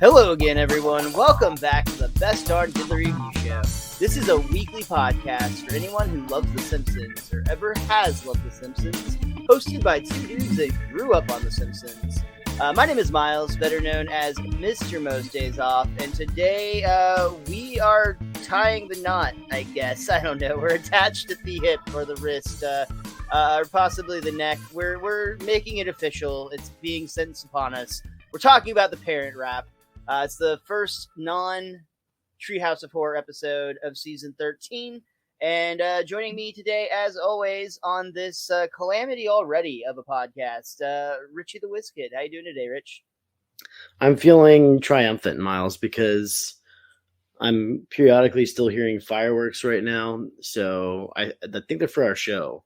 Hello again, everyone. Welcome back to the Best Darn Diddler Review Show. This is a weekly podcast for anyone who loves The Simpsons or ever has loved The Simpsons, hosted by two dudes that grew up on The Simpsons. My name is Miles, better known as Mr. Most Days Off, and today we are tying the knot, I guess. I don't know. We're attached at the hip or the wrist, or possibly the neck. We're making it official. It's being sentenced upon us. We're talking about the Parent Rap. It's the first non-Treehouse of Horror episode of season 13. And joining me today, as always, on this calamity already of a podcast, Richie the WizKid. How you doing today, Rich? I'm feeling triumphant, Miles, because I'm periodically still hearing fireworks right now. So I think they're for our show.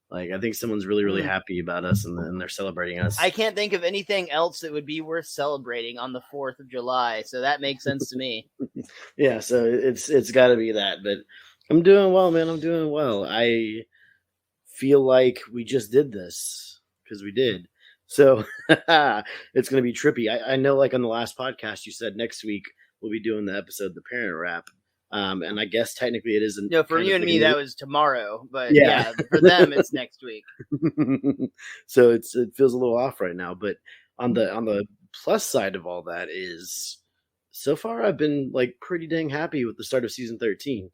Like, I think someone's really happy about us, and they're celebrating us. I can't think of anything else that would be worth celebrating on the 4th of July, so that makes sense to me. Yeah, so it's got to be that. But I'm doing well, man. I'm doing well. I feel like we just did this, because we did. So it's going to be trippy. I know, like, on the last podcast, you said next week we'll be doing the episode, The Parent Rap. And I guess technically it isn't. No, for you and me, that was tomorrow. But yeah for them, it's next week. So it feels a little off right now. But on the plus side of all that is, so far I've been like pretty dang happy with the start of season 13.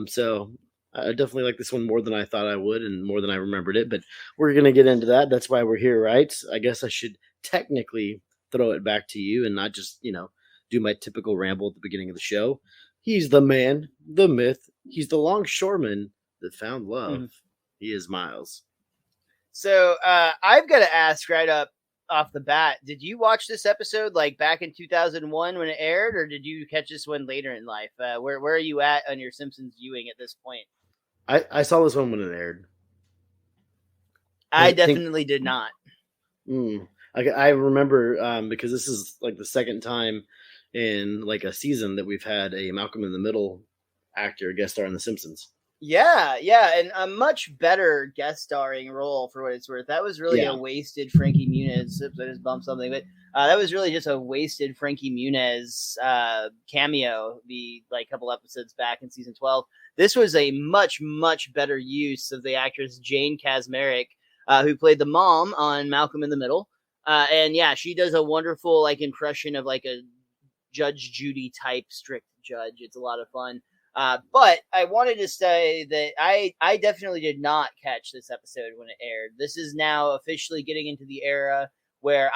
So I definitely like this one more than I thought I would, and more than I remembered it. But we're gonna get into that. That's why we're here, right? I guess I should technically throw it back to you and not just do my typical ramble at the beginning of the show. He's the man, the myth. He's the longshoreman that found love. He is Miles. So I've got to ask right up off the bat, did you watch this episode like back in 2001 when it aired, or did you catch this one later in life? Where are you at on your Simpsons viewing at this point? I saw this one when it aired. I definitely did not. I remember because this is like the second time in like a season that we've had a Malcolm in the Middle actor guest star in The Simpsons. Yeah, and a much better guest starring role for what it's worth. That was really a wasted Frankie Muniz. Oops, I just bumped something, but that was really just a wasted Frankie Muniz cameo. The like couple episodes back in season 12. This was a much better use of the actress Jane Kaczmarek, who played the mom on Malcolm in the Middle. And yeah, she does a wonderful like impression of like a Judge Judy type strict judge. It's a lot of fun. But I wanted to say that I definitely did not catch this episode when it aired. This is now officially getting into the era where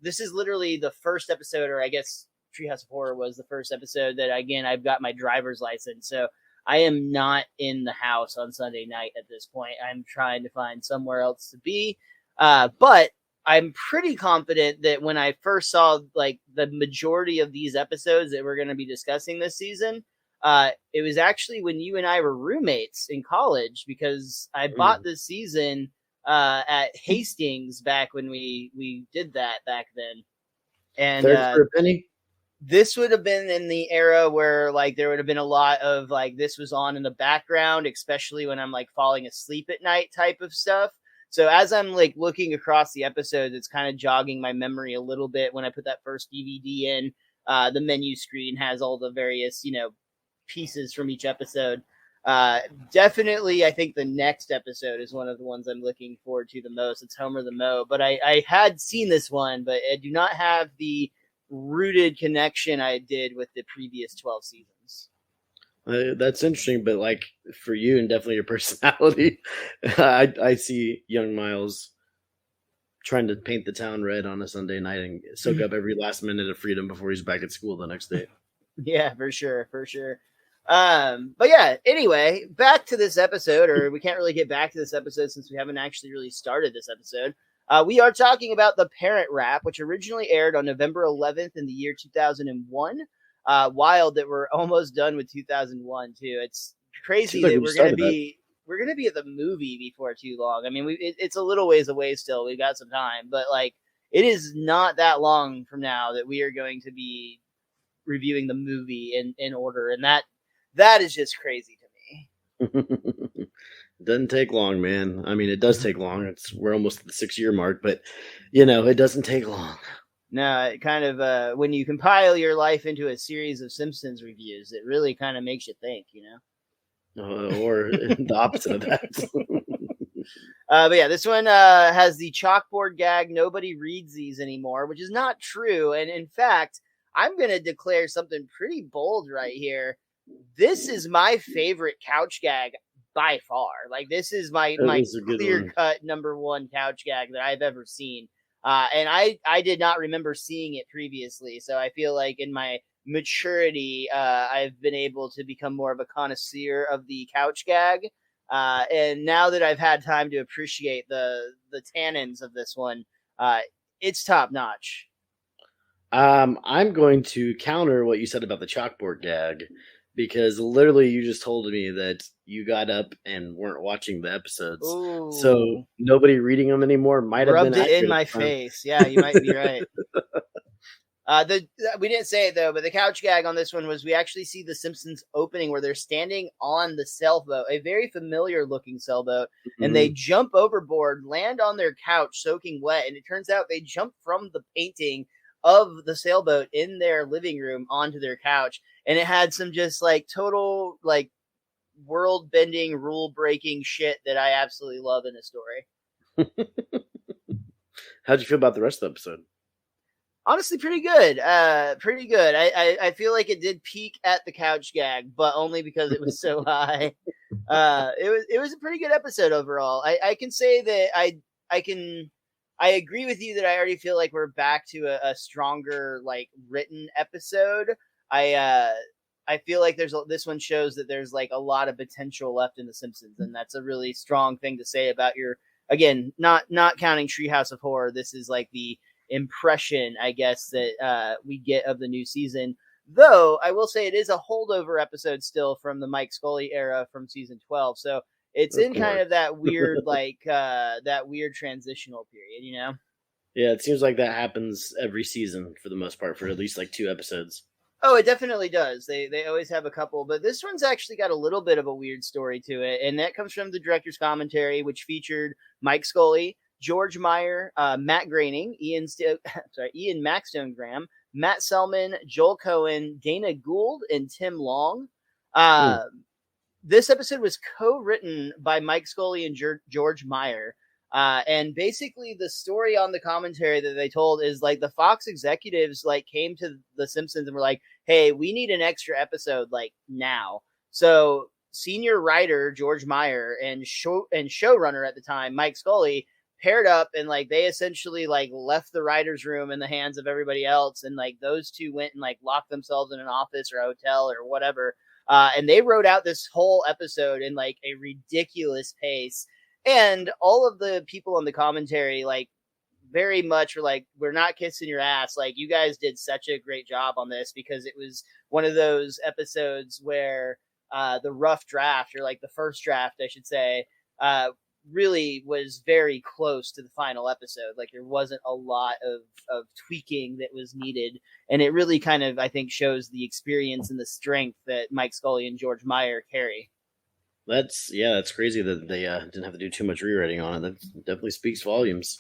this is literally the first episode, or I guess Treehouse of Horror was the first episode that, again, I've got my driver's license. So I am not in the house on Sunday night at this point. I'm trying to find somewhere else to be. But I'm pretty confident that when I first saw like the majority of these episodes that we're going to be discussing this season, it was actually when you and I were roommates in college, because I bought this season at Hastings back when we did that back then. And for a penny. This would have been in the era where like there would have been a lot of like this was on in the background, especially when I'm like falling asleep at night type of stuff. So as I'm like looking across the episodes, it's kind of jogging my memory a little bit. When I put that first DVD in, the menu screen has all the various, pieces from each episode. Definitely, I think the next episode is one of the ones I'm looking forward to the most. It's Homer the Mo. But I had seen this one, but I do not have the rooted connection I did with the previous 12 seasons. That's interesting, but like for you and definitely your personality, I see young Miles trying to paint the town red on a Sunday night and soak up every last minute of freedom before he's back at school the next day. Yeah, for sure. But yeah, anyway, back to this episode, or we can't really get back to this episode since we haven't actually really started this episode. We are talking about The Parent Rap, which originally aired on November 11th in the year 2001. Wild that we're almost done with 2001 too. It's crazy that we're going to be at the movie before too long. I mean, it's a little ways away still. We've got some time, but like it is not that long from now that we are going to be reviewing the movie in order, and that is just crazy to me. It doesn't take long, man. I mean, it does take long. We're almost at the 6-year mark, but it doesn't take long. No, it kind of when you compile your life into a series of Simpsons reviews, it really kind of makes you think, Or the opposite of that. But yeah, this one has the chalkboard gag. Nobody reads these anymore, which is not true. And in fact, I'm going to declare something pretty bold right here. This is my favorite couch gag by far. Like, this is my clear cut number one couch gag that I've ever seen. And I did not remember seeing it previously. So I feel like in my maturity, I've been able to become more of a connoisseur of the couch gag. And now that I've had time to appreciate the tannins of this one, it's top notch. I'm going to counter what you said about the chalkboard gag, because literally you just told me that you got up and weren't watching the episodes. Ooh. So nobody reading them anymore might have been rubbed it in my face. Yeah, you might be right. We didn't say it though, but the couch gag on this one was we actually see the Simpsons opening where they're standing on the sailboat, a very familiar looking sailboat, and they jump overboard, land on their couch soaking wet, and it turns out they jump from the painting of the sailboat in their living room onto their couch, and it had some just like total like world bending, rule breaking shit that I absolutely love in a story. How'd you feel about the rest of the episode? Honestly, pretty good. Pretty good. I feel like it did peak at the couch gag, but only because it was so high. It was a pretty good episode overall. I can say that I agree with you that I already feel like we're back to a stronger like written episode. I feel like this one shows that there's like a lot of potential left in The Simpsons, and that's a really strong thing to say about not counting Treehouse of Horror. This is like the impression, I guess, that we get of the new season. Though I will say it is a holdover episode still from the Mike Scully era from season 12, so it's in kind of that weird that weird transitional period, Yeah, it seems like that happens every season for the most part, for at least like 2 episodes. Oh, it definitely does. They always have a couple, but this one's actually got a little bit of a weird story to it, and that comes from the director's commentary, which featured Mike Scully, George Meyer, Matt Groening, Ian Maxstone Graham, Matt Selman, Joel Cohen, Dana Gould, and Tim Long. This episode was co-written by Mike Scully and George Meyer. And basically the story on the commentary that they told is like the Fox executives like came to The Simpsons and were like, hey, we need an extra episode like now. So senior writer George Meyer and showrunner at the time, Mike Scully, paired up, and like they essentially like left the writer's room in the hands of everybody else, and like those two went and like locked themselves in an office or a hotel or whatever, and they wrote out this whole episode in like a ridiculous pace. And all of the people on the commentary like very much were like, we're not kissing your ass, like you guys did such a great job on this, because it was one of those episodes where the rough draft, or like the first draft I should say, really was very close to the final episode. Like there wasn't a lot of tweaking that was needed, and it really kind of, I think, shows the experience and the strength that Mike Scully and George Meyer carry. That's crazy that they didn't have to do too much rewriting on it. That definitely speaks volumes.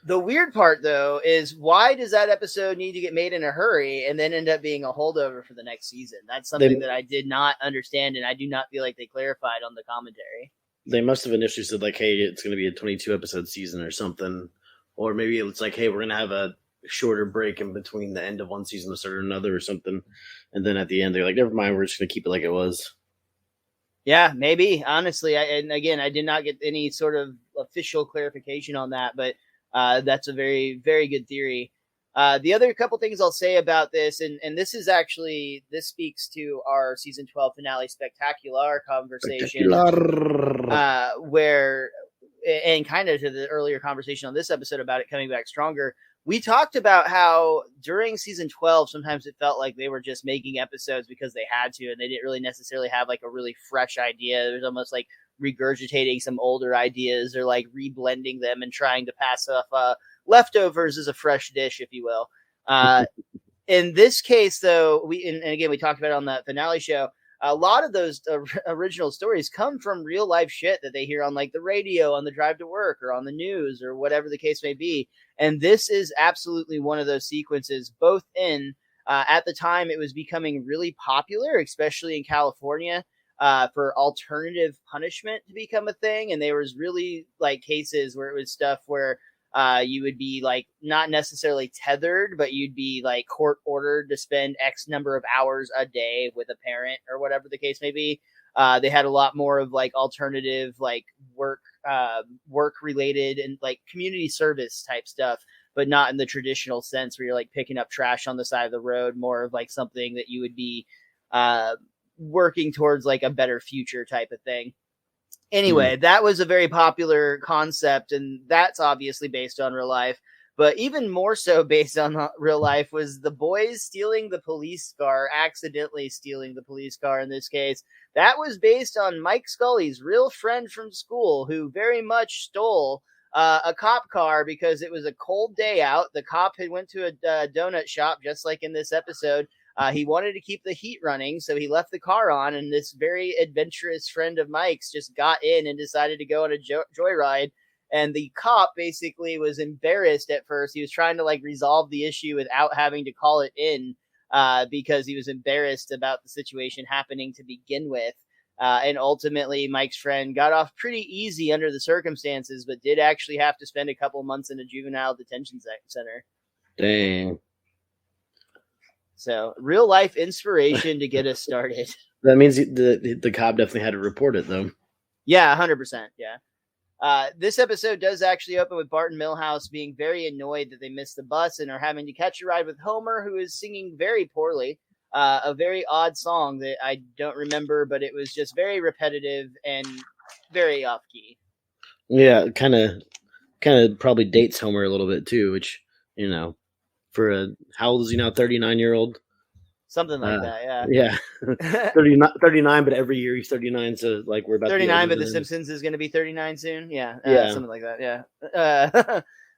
The weird part, though, is why does that episode need to get made in a hurry and then end up being a holdover for the next season? That's something that I did not understand, and I do not feel like they clarified on the commentary. They must have initially said, like, hey, it's going to be a 22-episode season or something. Or maybe it's like, hey, we're going to have a shorter break in between the end of one season to start another or something. And then at the end, they're like, never mind, we're just going to keep it like it was. Yeah, maybe. Honestly, and again, I did not get any sort of official clarification on that, but that's a very, very good theory. The other couple things I'll say about this, and this speaks to our season 12 finale spectacular conversation, where, and kind of to the earlier conversation on this episode about it coming back stronger. We talked about how during season 12, sometimes it felt like they were just making episodes because they had to, and they didn't really necessarily have like a really fresh idea. It was almost like regurgitating some older ideas, or like reblending them and trying to pass off leftovers as a fresh dish, if you will. In this case, though, and again, we talked about it on the finale show, a lot of those original stories come from real life shit that they hear on like the radio, on the drive to work, or on the news, or whatever the case may be. And this is absolutely one of those sequences, both in at the time it was becoming really popular, especially in California, for alternative punishment to become a thing. And there was really like cases where it was stuff where you would be like not necessarily tethered, but you'd be like court ordered to spend X number of hours a day with a parent or whatever the case may be. They had a lot more of like alternative, like work related and like community service type stuff, but not in the traditional sense where you're like picking up trash on the side of the road, more of like something that you would be working towards like a better future type of thing. Anyway, that was a very popular concept, and that's obviously based on real life. But even more so based on real life was the boys stealing the police car, accidentally stealing the police car in this case. That was based on Mike Scully's real friend from school who very much stole a cop car because it was a cold day out. The cop had went to a donut shop, just like in this episode. He wanted to keep the heat running, so he left the car on, and this very adventurous friend of Mike's just got in and decided to go on a joyride. And the cop basically was embarrassed at first. He was trying to like resolve the issue without having to call it in because he was embarrassed about the situation happening to begin with. And ultimately, Mike's friend got off pretty easy under the circumstances, but did actually have to spend a couple months in a juvenile detention center. Dang. So, real life inspiration to get us started. That means the cop definitely had to report it, though. Yeah, 100%. Yeah. This episode does actually open with Bart and Milhouse being very annoyed that they missed the bus and are having to catch a ride with Homer, who is singing very poorly. A very odd song that I don't remember, but it was just very repetitive and very off key. Yeah, kind of probably dates Homer a little bit too, which, you know, for how old is he now? 39-year-old? Something like that, yeah. Yeah. 39, but every year he's 39, so like we're about 39, but The Simpsons is going to be 39 soon. Yeah, something like that, yeah.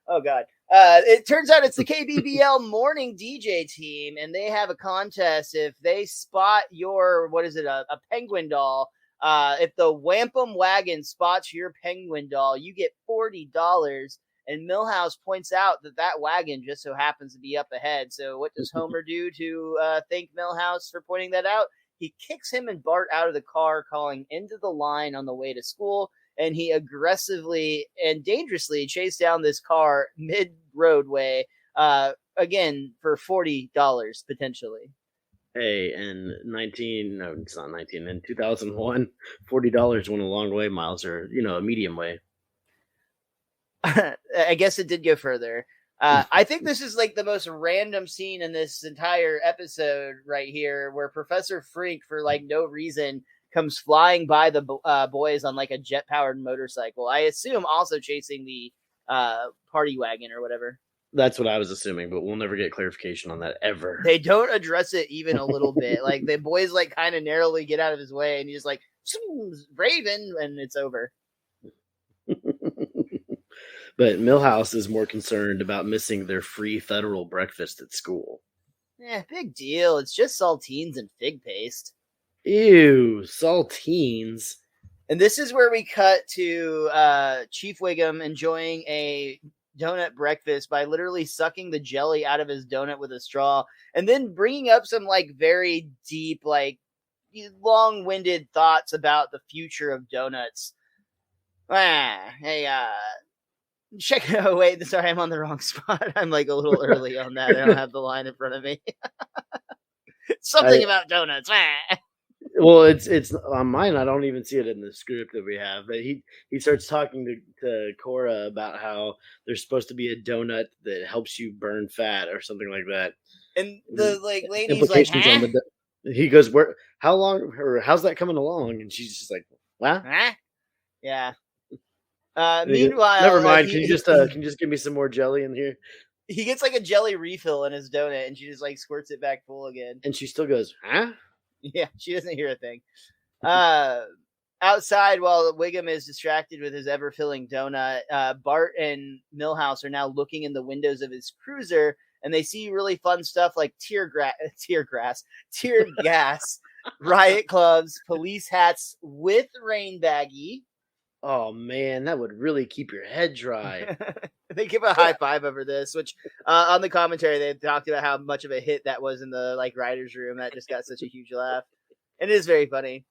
Oh, God. It turns out it's the KBBL morning DJ team, and they have a contest. If they spot your, a penguin doll, if the Wampum Wagon spots your penguin doll, you get $40. And Milhouse points out that wagon just so happens to be up ahead. So what does Homer do to thank Milhouse for pointing that out? He kicks him and Bart out of the car, calling into the line on the way to school. And he aggressively and dangerously chased down this car mid-roadway, again, for $40, potentially. Hey, in 2001, $40 went a long way, Miles, or, a medium way. I guess it did go further. I think this is like the most random scene in this entire episode right here, where Professor Frink, for like no reason, comes flying by the boys on like a jet-powered motorcycle. I assume also chasing the party wagon or whatever. That's what I was assuming, but we'll never get clarification on that ever. They don't address it even a little bit. Like the boys like kind of narrowly get out of his way, and he's like, Raven, and it's over. But Milhouse is more concerned about missing their free federal breakfast at school. Big deal. It's just saltines and fig paste. Ew, saltines. And this is where we cut to Chief Wiggum enjoying a donut breakfast by literally sucking the jelly out of his donut with a straw, and then bringing up some like very deep, like long-winded thoughts about the future of donuts. Check. Oh, wait. Sorry, I'm on the wrong spot. I'm like a little early on that. I don't have the line in front of me. Something about donuts. Well, it's on mine. I don't even see it in the script that we have. But he starts talking to Cora about how there's supposed to be a donut that helps you burn fat or something like that. And the like lady's like, huh? He goes, "Where? How long? Or how's that coming along?" And she's just like, "What?" Yeah. Meanwhile, never mind. Can you just give me some more jelly in here? He gets like a jelly refill in his donut, and she just like squirts it back full again. And she still goes, "Huh?" Yeah, she doesn't hear a thing. Outside, while Wiggum is distracted with his ever-filling donut, Bart and Milhouse are now looking in the windows of his cruiser, and they see really fun stuff like tear gas riot clubs, police hats with rain baggie. Oh man, that would really keep your head dry. They give a high five over this, which on the commentary they talked about how much of a hit that was in the writers' room. That just got such a huge laugh. It is very funny.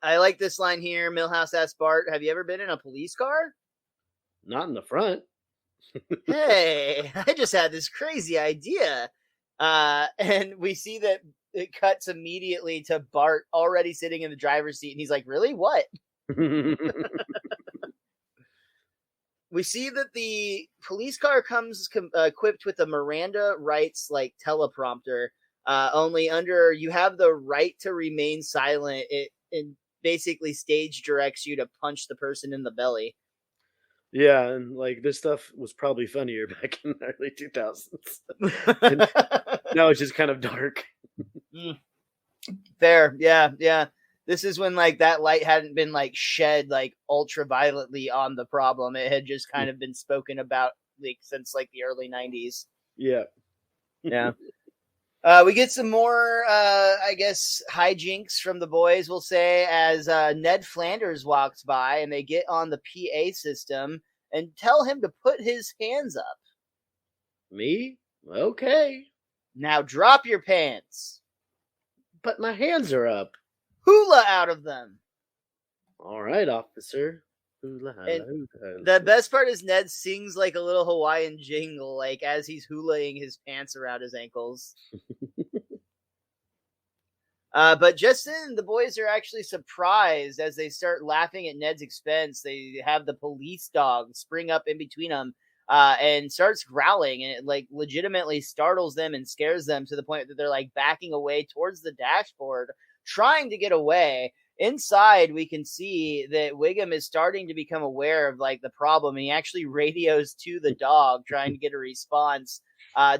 I like this line here. Milhouse asks Bart, "Have you ever been in a police car?" Not in the front. Hey, I just had this crazy idea. And we see that it cuts immediately to Bart already sitting in the driver's seat, and he's like, "Really? What?" We see that the police car comes equipped with a Miranda rights teleprompter. Only under you have the right to remain silent. It basically stage directs you to punch the person in the belly. Yeah, and this stuff was probably funnier back in the early 2000s. Now it's just kind of dark. Fair, yeah. This is when that light hadn't been shed ultra violently on the problem. It had just kind of been spoken about since the early 90s. Yeah. We get some more, I guess, hijinks from the boys, we'll say, as Ned Flanders walks by and they get on the PA system and tell him to put his hands up. Me? Okay. Now drop your pants. But my hands are up. Hula out of them. All right, officer. The best part is Ned sings a little Hawaiian jingle, as he's hulaing his pants around his ankles. But just then, the boys are actually surprised as they start laughing at Ned's expense. They have the police dog spring up in between them and starts growling, and it legitimately startles them and scares them to the point that they're backing away towards the dashboard, trying to get away. Inside, we can see that Wiggum is starting to become aware of the problem, and he actually radios to the dog, trying to get a response.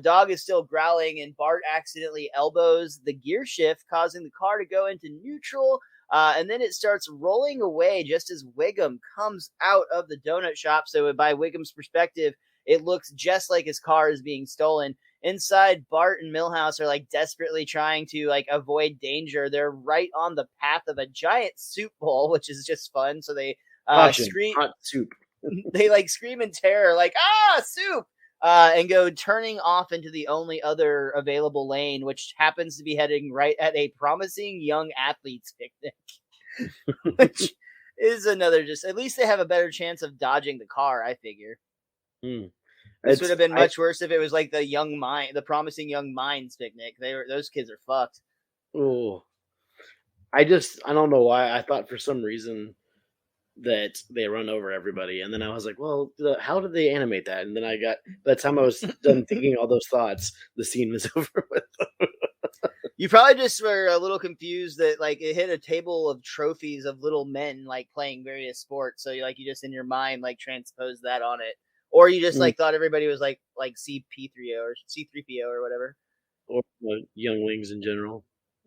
Dog is still growling, and Bart accidentally elbows the gear shift, causing the car to go into neutral, and then it starts rolling away just as Wiggum comes out of the donut shop. So by Wiggum's perspective, it looks just like his car is being stolen. Inside, Bart and Milhouse are desperately trying to avoid danger. They're right on the path of a giant soup bowl, which is just fun. So they scream hot soup. They scream in terror, soup, and go turning off into the only other available lane, which happens to be heading right at a promising young athletes picnic, which is another at least they have a better chance of dodging the car, I figure. This would have been much worse if it was the promising young minds picnic. Those kids are fucked. Oh, I don't know why. I thought for some reason that they run over everybody, and then I was like, well, how did they animate that? And then by the time I was done thinking all those thoughts, the scene was over with. You probably just were a little confused that it hit a table of trophies of little men playing various sports. So you just in your mind transpose that on it. Or you just thought everybody was like C-P3O or C-3PO or whatever. Or younglings in general.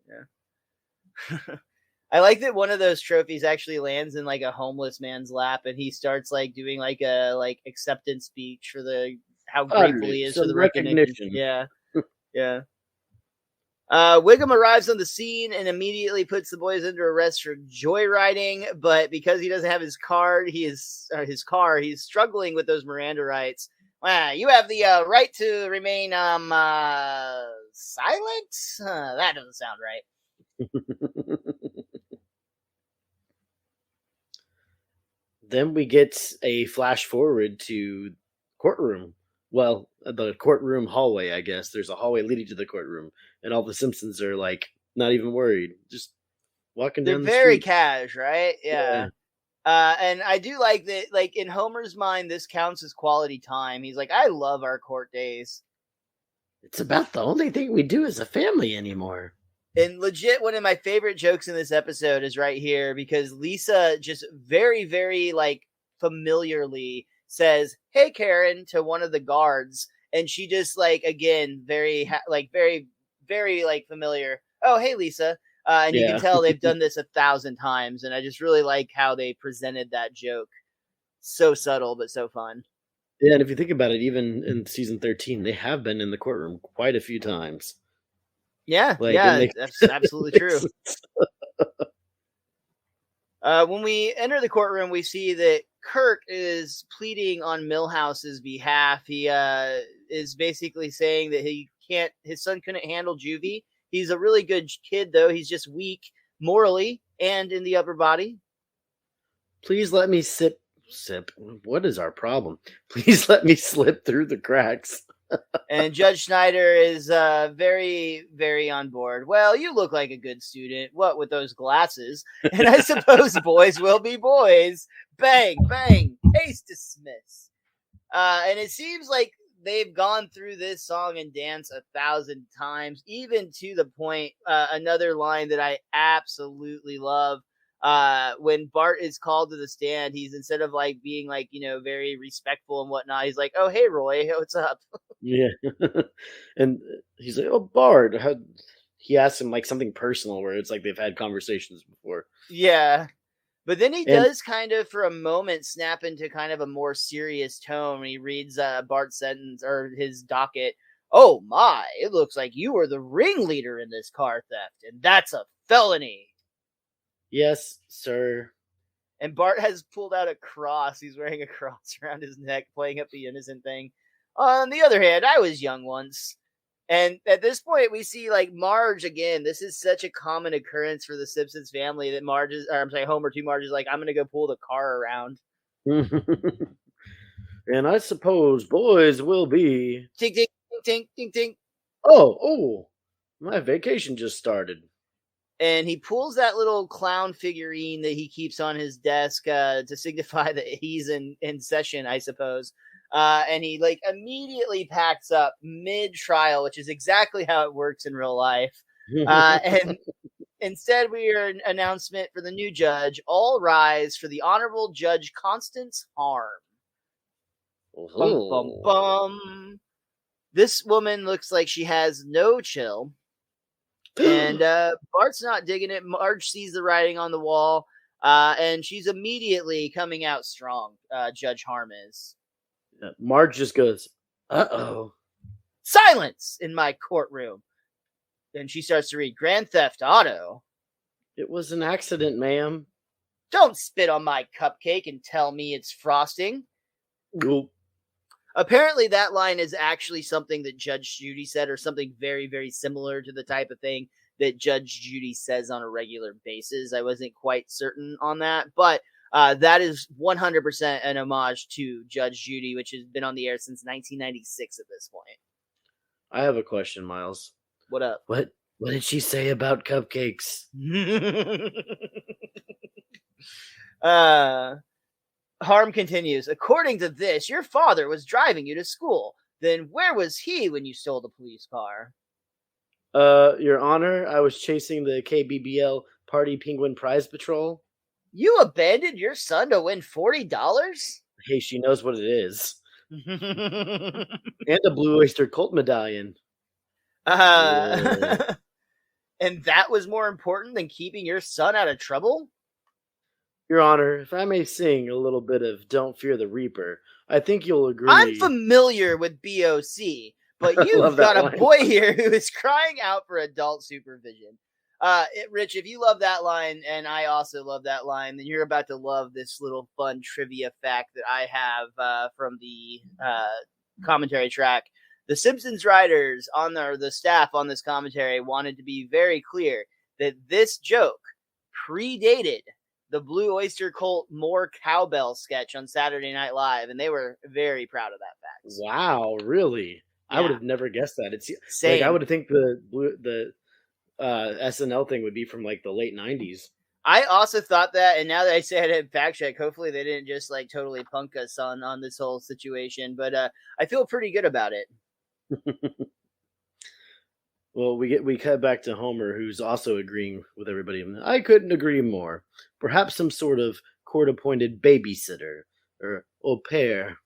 Yeah. I like that one of those trophies actually lands in a homeless man's lap, and he starts doing a acceptance speech for how grateful he is for the recognition. Yeah. Yeah. Wiggum arrives on the scene and immediately puts the boys under arrest for joyriding, but because he doesn't have his card, he's struggling with those Miranda rights. You have the right to remain silent? That doesn't sound right. Then we get a flash forward to courtroom. Well, the courtroom hallway, I guess. There's a hallway leading to the courtroom, and all the Simpsons are not even worried, just walking down the street. They're very cash, right? Yeah. And I do like that, in Homer's mind, this counts as quality time. He's like, I love our court days. It's about the only thing we do as a family anymore. And legit, one of my favorite jokes in this episode is right here, because Lisa just very, very familiarly says, "Hey, Karen," to one of the guards, and she just again very very very familiar. "Oh, hey, Lisa," and you can tell they've done this 1,000 times, and I just really like how they presented that joke. So subtle but so fun. Yeah, and if you think about it, even in season 13, they have been in the courtroom quite a few times. Yeah, Like, yeah, that's absolutely true. When we enter the courtroom, we see that Kirk is pleading on Milhouse's behalf. He is basically saying that his son couldn't handle juvie. He's a really good kid, though. He's just weak morally and in the upper body. Please let me sip. What is our problem? Please let me slip through the cracks. And Judge Schneider is very, very on board. Well, you look like a good student. What with those glasses? And I suppose boys will be boys. Bang, bang, case dismiss. And it seems like they've gone through this song and dance 1,000 times, even to the point, another line that I absolutely love. When Bart is called to the stand, he's, instead of like being like, very respectful and whatnot, he's like, "Oh, hey, Roy, what's up?" Yeah. And he's like, "Oh, Bart." He asks him like something personal where it's like they've had conversations before. Yeah. But then he does kind of, for a moment, snap into kind of a more serious tone when he reads Bart's sentence or his docket. "Oh my, it looks like you were the ringleader in this car theft, and that's a felony." "Yes, sir." And Bart has pulled out a cross. He's wearing a cross around his neck, playing up the innocent thing. On the other hand, I was young once. And at this point, we see like Marge again. This is such a common occurrence for the Simpsons family that Homer to Marge is like, "I'm going to go pull the car around." And I suppose boys will be. Tink, tink, tink, tink, tink. Oh, my vacation just started. And he pulls that little clown figurine that he keeps on his desk to signify that he's in session, I suppose. And he like immediately packs up mid-trial, which is exactly how it works in real life. And instead, we hear an announcement for the new judge. All rise for the Honorable Judge Constance Harm. Bum, bum, bum. This woman looks like she has no chill. And Bart's not digging it. Marge sees the writing on the wall, and she's immediately coming out strong. Judge Harm is. Marge just goes, "Uh-oh." "Silence in my courtroom." Then she starts to read Grand Theft Auto. "It was an accident, ma'am." "Don't spit on my cupcake and tell me it's frosting." Gulp. Apparently that line is actually something that Judge Judy said, or something very, very similar to the type of thing that Judge Judy says on a regular basis. I wasn't quite certain on that, but that is 100% an homage to Judge Judy, which has been on the air since 1996 at this point. I have a question, Miles. What up? What did she say about cupcakes? Harm continues. "According to this, your father was driving you to school. Then where was he when you stole the police car?" Your Honor, I was chasing the KBBL Party Penguin Prize Patrol." "You abandoned your son to win $40? Hey, she knows what it is. And a Blue Oyster Cult medallion. And that was more important than keeping your son out of trouble?" Your Honor, if I may sing a little bit of Don't Fear the Reaper, I think you'll agree. I'm familiar with BOC, but you've got a boy here who is crying out for adult supervision. Rich, if you love that line, and I also love that line, then you're about to love this little fun trivia fact that I have from the commentary track. The Simpsons writers the staff on this commentary wanted to be very clear that this joke predated the Blue Oyster Cult More Cowbell sketch on Saturday Night Live, and they were very proud of that fact. Wow, really? Yeah. I would have never guessed that. It's Same. Like I would think the SNL thing would be from like the late 90s. I also thought that, and now that I say I didn't fact check, hopefully they didn't just like totally punk us on this whole situation, but I feel pretty good about it. Well, we cut back to Homer, who's also agreeing with everybody. "I couldn't agree more. Perhaps some sort of court-appointed babysitter or au pair."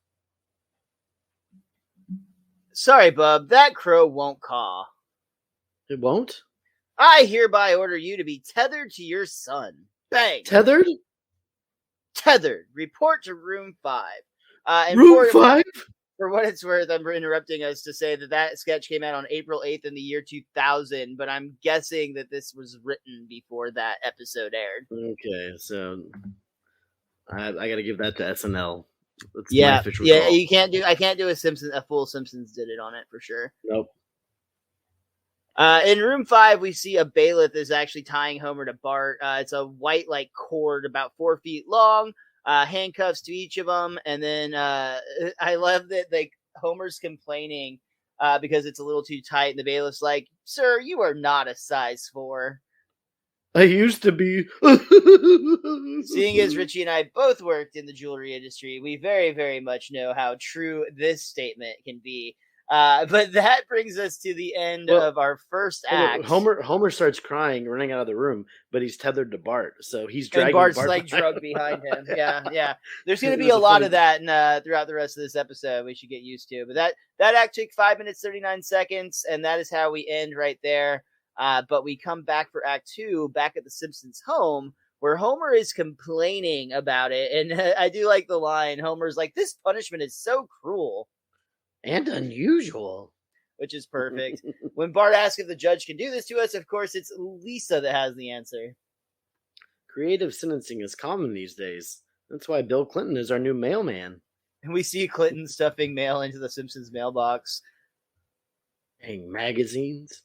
"Sorry, bub, that crow won't caw." "It won't?" "I hereby order you to be tethered to your son." Bang! Tethered? Tethered. Report to room 5. Room 5? For what it's worth, I'm interrupting us to say that sketch came out on April 8th in the year 2000, but I'm guessing that this was written before that episode aired. Okay, so I got to give that to SNL. That's my official call. I can't do a full Simpsons did it on it for sure. Nope. In room 5, we see a bailiff is actually tying Homer to Bart. It's a white cord about 4 feet long. Handcuffs to each of them, and then I love that Homer's complaining because it's a little too tight, and the bailiff's like, "Sir, you are not a size 4." I used to be. Seeing as Richie and I both worked in the jewelry industry, we very, very much know how true this statement can be. But that brings us to the end of our first act. Homer starts crying, running out of the room, but he's tethered to Bart, so he's dragging Bart's Bart drugged behind him. Yeah. There's going to be a lot of that throughout the rest of this episode. We should get used to. But that act took 5 minutes 39 seconds, and that is how we end right there. But we come back for Act 2, back at the Simpsons' home, where Homer is complaining about it, and I do like the line. Homer's like, "This punishment is so cruel." And unusual. Which is perfect. When Bart asks if the judge can do this to us, of course, it's Lisa that has the answer. Creative sentencing is common these days. That's why Bill Clinton is our new mailman. And we see Clinton stuffing mail into the Simpsons mailbox. Dang, magazines.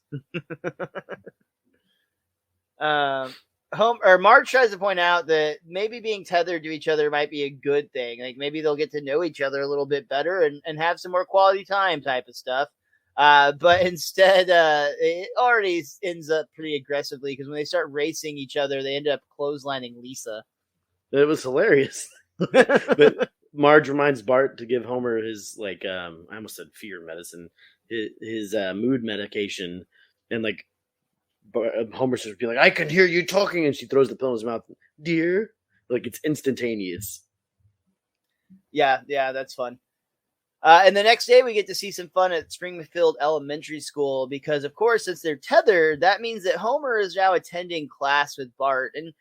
Marge tries to point out that maybe being tethered to each other might be a good thing. Like maybe they'll get to know each other a little bit better and have some more quality time type of stuff. But instead, it already ends up pretty aggressively because when they start racing each other, they end up clotheslining Lisa. It was hilarious. But Marge reminds Bart to give Homer his I almost said fear medicine, his mood medication, and Homer starts to be like, "I can hear you talking," and she throws the pill in his mouth. "Dear," it's instantaneous. Yeah, that's fun. And the next day, we get to see some fun at Springfield Elementary School because, of course, since they're tethered, that means that Homer is now attending class with Bart. And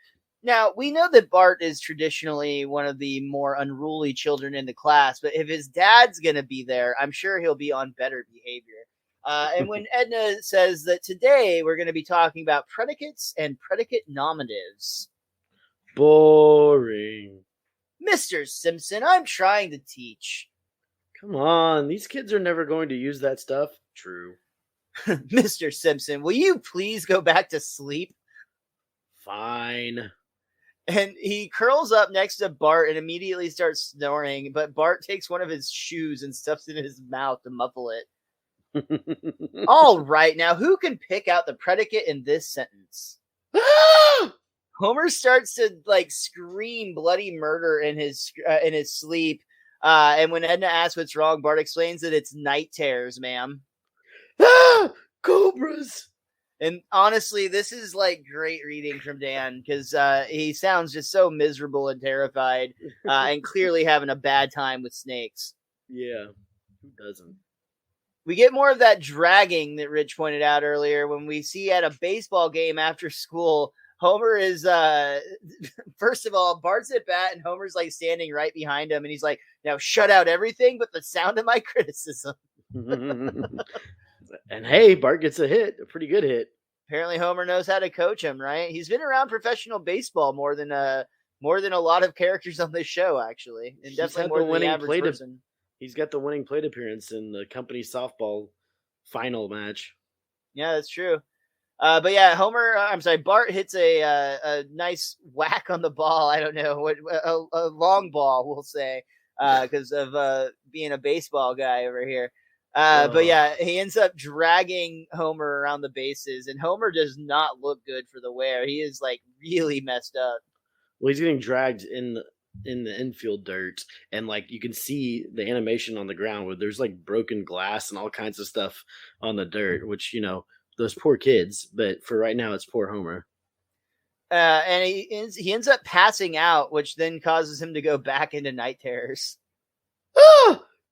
now we know that Bart is traditionally one of the more unruly children in the class, but if his dad's going to be there, I'm sure he'll be on better behavior. And when Edna says that today we're going to be talking about predicates and predicate nominatives. Boring. Mr. Simpson, I'm trying to teach. Come on, these kids are never going to use that stuff. True. Mr. Simpson, will you please go back to sleep? Fine. And he curls up next to Bart and immediately starts snoring, but Bart takes one of his shoes and stuffs it in his mouth to muffle it. All right, now who can pick out the predicate in this sentence? Homer starts to scream bloody murder in his sleep. And when Edna asks what's wrong, Bart explains that it's night terrors, ma'am. Cobras. And honestly, this is great reading from Dan because he sounds just so miserable and terrified and clearly having a bad time with snakes. Yeah, who doesn't? We get more of that dragging that Rich pointed out earlier when we see at a baseball game after school. Homer is, first of all, Bart's at bat and Homer's standing right behind him. And he's like, "Now shut out everything but the sound of my criticism." And hey, Bart gets a hit, a pretty good hit. Apparently Homer knows how to coach him, right? He's been around professional baseball more than a lot of characters on this show, actually. And definitely more than the average person. He's got the winning plate appearance in the company softball final match. Yeah, that's true. But yeah, Bart hits a nice whack on the ball. I don't know a long ball, we'll say, because of being a baseball guy over here. But yeah, he ends up dragging Homer around the bases, and Homer does not look good for the wear. He is really messed up. Well, he's getting dragged in the infield dirt, and you can see the animation on the ground where there's broken glass and all kinds of stuff on the dirt, which those poor kids. But for right now, it's poor Homer. And he ends up passing out, which then causes him to go back into night terrors.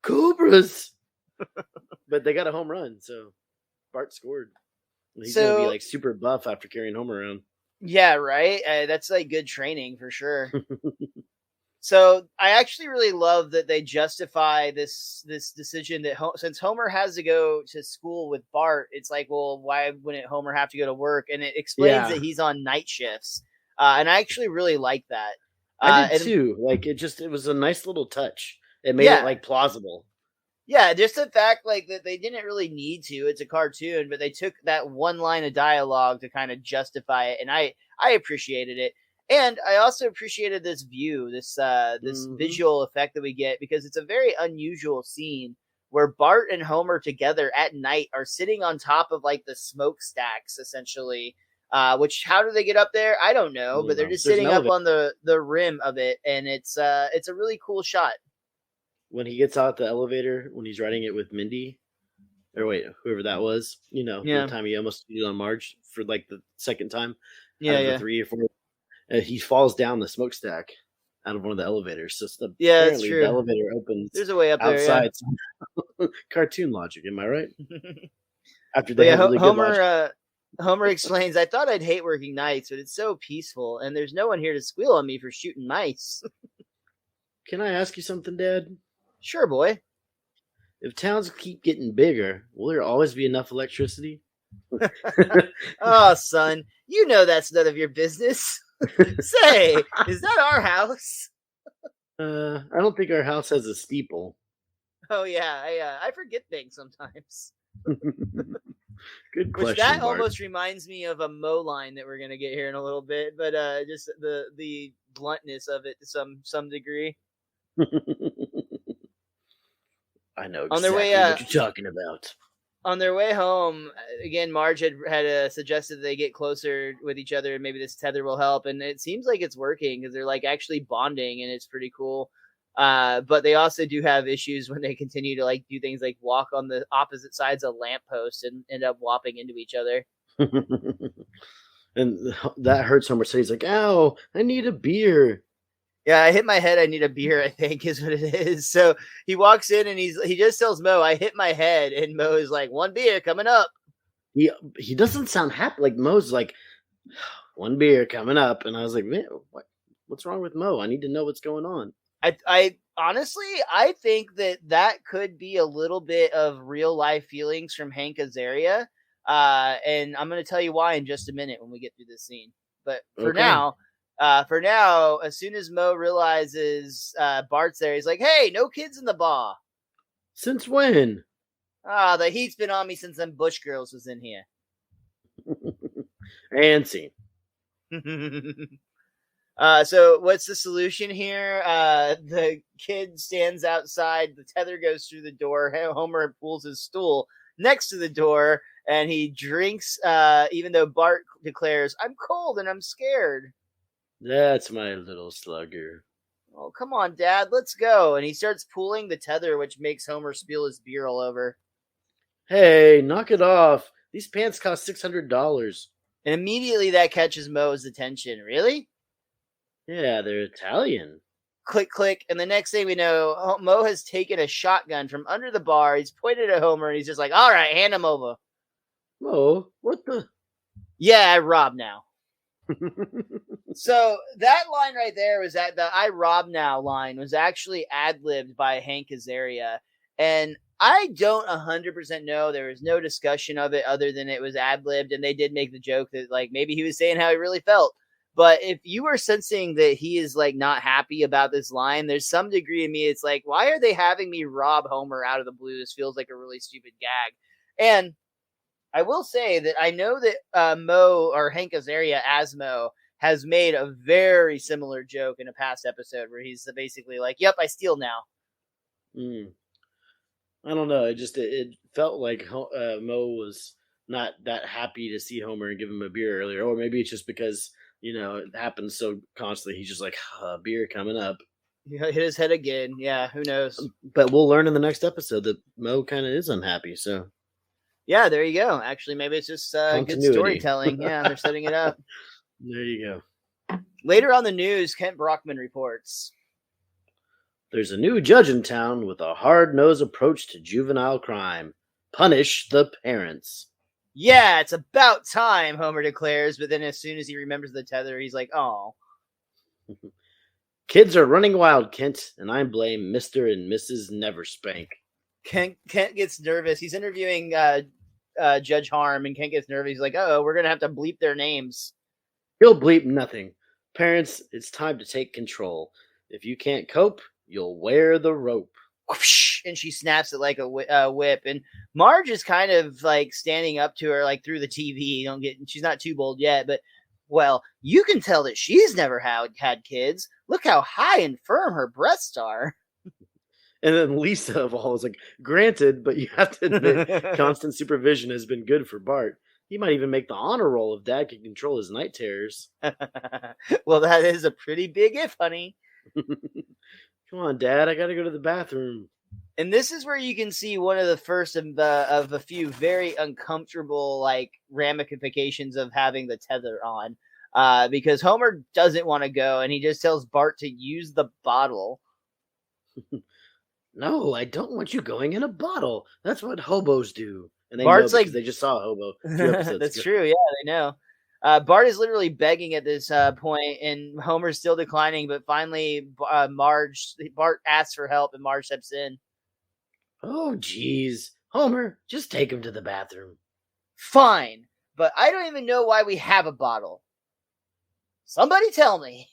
Cobras! But they got a home run, so Bart scored. He's gonna be super buff after carrying Homer around. Yeah, right. That's good training for sure. So I actually really love that they justify this decision that since Homer has to go to school with Bart, it's like, well, why wouldn't Homer have to go to work? And it explains that he's on night shifts, and I actually really like that. I did too. Like it was a nice little touch. It made it like plausible. Yeah, just the fact like that they didn't really need to. It's a cartoon, but they took that one line of dialogue to kind of justify it, and I appreciated it. And I also appreciated this view, this visual effect that we get, because it's a very unusual scene where Bart and Homer together at night are sitting on top of like the smokestacks, essentially. Which how do they get up there? I don't know, but they're just sitting up on the rim of it, and it's a really cool shot. When he gets out the elevator, when he's riding it with Mindy, or wait, whoever that was, the time he almost cheated on Marge for like the second time, the 3 or 4. He falls down the smokestack out of one of the elevators. So that's true. The elevator opens. There's a way up outside. There. Cartoon logic, am I right? After they really Homer explains, "I thought I'd hate working nights, but it's so peaceful, and there's no one here to squeal on me for shooting mice." Can I ask you something, Dad? Sure, boy. If towns keep getting bigger, will there always be enough electricity? Oh, son, you know that's none of your business. Say, is that our house? I don't think our house has a steeple. Oh yeah, I forget things sometimes. Good question. Which that Bart. Almost reminds me of a Mo line that we're gonna get here in a little bit, but just the bluntness of it to some degree. I know exactly what you're talking about. On their way home, again, Marge had suggested they get closer with each other, and maybe this tether will help. And it seems like it's working because they're like actually bonding, and it's pretty cool. But they also do have issues when they continue to like do things like walk on the opposite sides of lampposts and end up whopping into each other. And that hurts Homer. So he's like, "Ow, I need a beer." Yeah, I hit my head. I need a beer, I think is what it is. So he walks in and he just tells Mo, "I hit my head." And Mo is like, "One beer coming up." He doesn't sound happy. Like Mo's like, "One beer coming up." And I was like, "Man, what's wrong with Mo? I need to know what's going on." I honestly, I think that could be a little bit of real life feelings from Hank Azaria. And I'm going to tell you why in just a minute when we get through this scene. But for now, as soon as Mo realizes Bart's there, he's like, "Hey, no kids in the bar." Since when? The heat's been on me since them Bush girls was in here. And scene. So what's the solution here? The kid stands outside. The tether goes through the door. Homer pulls his stool next to the door, and he drinks, even though Bart declares, "I'm cold and I'm scared." That's my little slugger. "Oh, come on, Dad, let's go." And he starts pulling the tether, which makes Homer spill his beer all over. "Hey, knock it off. These pants cost $600. And immediately that catches Mo's attention. "Really?" "Yeah, they're Italian." Click, click. And the next thing we know, Mo has taken a shotgun from under the bar. He's pointed at Homer, and he's just like, "All right, hand him over." "Mo, what the?" "Yeah, I rob now." So that line right there was that the "I rob now" line was actually ad-libbed by Hank Azaria. And I don't 100% know. There was no discussion of it other than it was ad-libbed. And they did make the joke that like maybe he was saying how he really felt. But if you were sensing that he is like not happy about this line, there's some degree in me. It's like, why are they having me rob Homer out of the blue? This feels like a really stupid gag. And I will say that I know that Mo or Hank Azaria as Mo has made a very similar joke in a past episode where he's basically like, "Yep, I steal now." I don't know. It felt like Mo was not that happy to see Homer and give him a beer earlier. Or maybe it's just because, it happens so constantly. He's just like, beer coming up. He hit his head again. Yeah, who knows? But we'll learn in the next episode that Mo kind of is unhappy, so... Yeah, there you go. Actually, maybe it's just good storytelling. Yeah, they're setting it up. There you go. Later on the news, Kent Brockman reports. There's a new judge in town with a hard-nosed approach to juvenile crime. Punish the parents. Yeah, it's about time, Homer declares, but then as soon as he remembers the tether, he's like, "Oh." Kids are running wild, Kent, and I blame Mr. and Mrs. Neverspank. Kent gets nervous. He's interviewing Judge Harm, and Kent gets nervous. He's like, "Oh, we're gonna have to bleep their names." He'll bleep nothing. Parents, it's time to take control. If you can't cope, you'll wear the rope. And she snaps it like a whip. And Marge is kind of like standing up to her, like through the TV. She's not too bold yet, but well, you can tell that she's never had kids. Look how high and firm her breasts are. And then Lisa of all is like, granted, but you have to admit, constant supervision has been good for Bart. He might even make the honor roll if Dad can control his night terrors. Well, that is a pretty big if, honey. Come on, Dad, I gotta go to the bathroom. And this is where you can see one of the first of a few very uncomfortable like ramifications of having the tether on, because Homer doesn't want to go, and he just tells Bart to use the bottle. No, I don't want you going in a bottle. That's what hobos do. And they Bart's know because they just saw a hobo. That's true. Yeah, they know. Bart is literally begging at this point, and Homer's still declining. But finally, Bart asks for help, and Marge steps in. Oh, geez. Homer, just take him to the bathroom. Fine, but I don't even know why we have a bottle. Somebody tell me.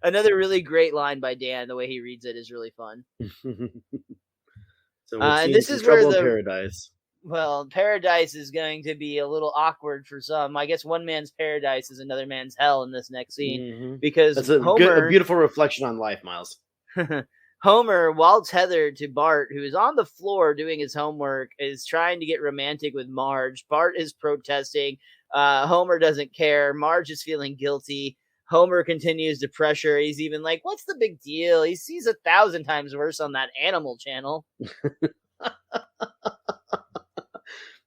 Another really great line by Dan. The way he reads it is really fun. So and this is where paradise. Well, paradise is going to be a little awkward for some. I guess one man's paradise is another man's hell in this next scene, because that's a beautiful reflection on life, Miles. Homer, while tethered to Bart, who is on the floor doing his homework, is trying to get romantic with Marge. Bart is protesting. Homer doesn't care. Marge is feeling guilty. Homer continues to pressure. He's even like, what's the big deal? He sees 1,000 times worse on that Animal Channel.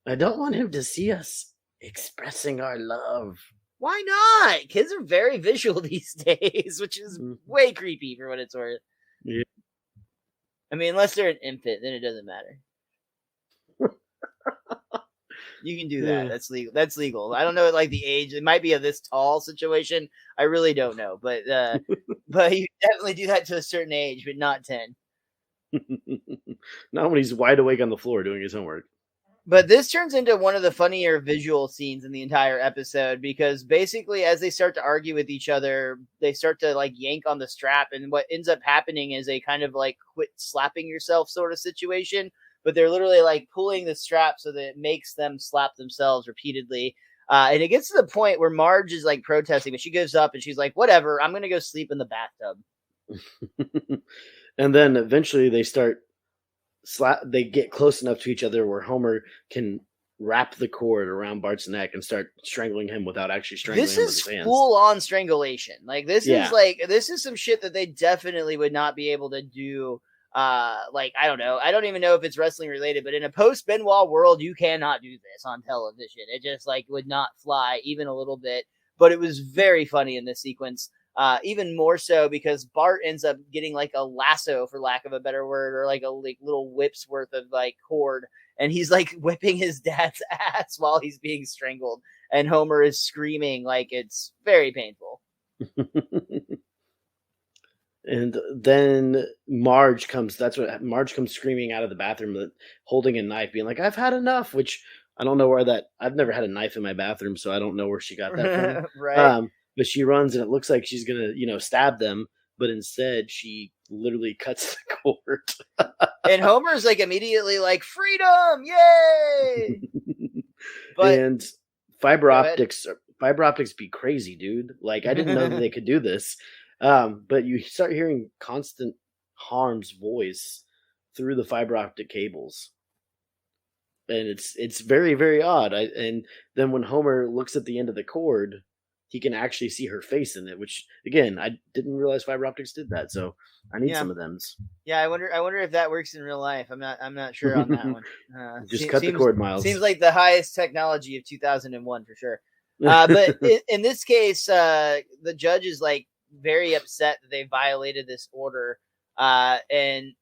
I don't want him to see us expressing our love. Why not? Kids are very visual these days, which is way creepy for what it's worth. Yeah. I mean, unless they're an infant, then it doesn't matter. You can do that. That's legal. That's legal. I don't know, like the age. It might be a this tall situation. I really don't know, but you definitely do that to a certain age, but not 10. Not when he's wide awake on the floor doing his homework. But this turns into one of the funnier visual scenes in the entire episode, because basically as they start to argue with each other, they start to like yank on the strap, and what ends up happening is a kind of like quit slapping yourself sort of situation. But they're literally like pulling the strap so that it makes them slap themselves repeatedly. And it gets to the point where Marge is like protesting, but she gives up and she's like, whatever, I'm going to go sleep in the bathtub. And then eventually they get close enough to each other where Homer can wrap the cord around Bart's neck and start strangling him without actually strangling him with his hands. This is full on strangulation. Like this is some shit that they definitely would not be able to do. I don't know. I don't even know if it's wrestling related, but in a post Benoit world, you cannot do this on television. It just like would not fly even a little bit. But it was very funny in this sequence. Even more so because Bart ends up getting like a lasso, for lack of a better word, or like a little whip's worth of like cord, and he's like whipping his dad's ass while he's being strangled, and Homer is screaming like it's very painful. And then Marge comes screaming out of the bathroom, holding a knife, being like, I've had enough, which I don't know where I've never had a knife in my bathroom, so I don't know where she got that from. Right. But she runs and it looks like she's going to, stab them. But instead she literally cuts the cord. And Homer's like immediately like, freedom. Yay. And fiber optics be crazy, dude. Like I didn't know that they could do this. But you start hearing constant Harm's voice through the fiber optic cables. And it's very, very odd. And then when Homer looks at the end of the cord, he can actually see her face in it, which again, I didn't realize fiber optics did that. So I need some of them. Yeah. I wonder if that works in real life. I'm not sure on that one. Just cut the cord, Miles. Seems like the highest technology of 2001 for sure. But in this case, the judge is like very upset that they violated this order. And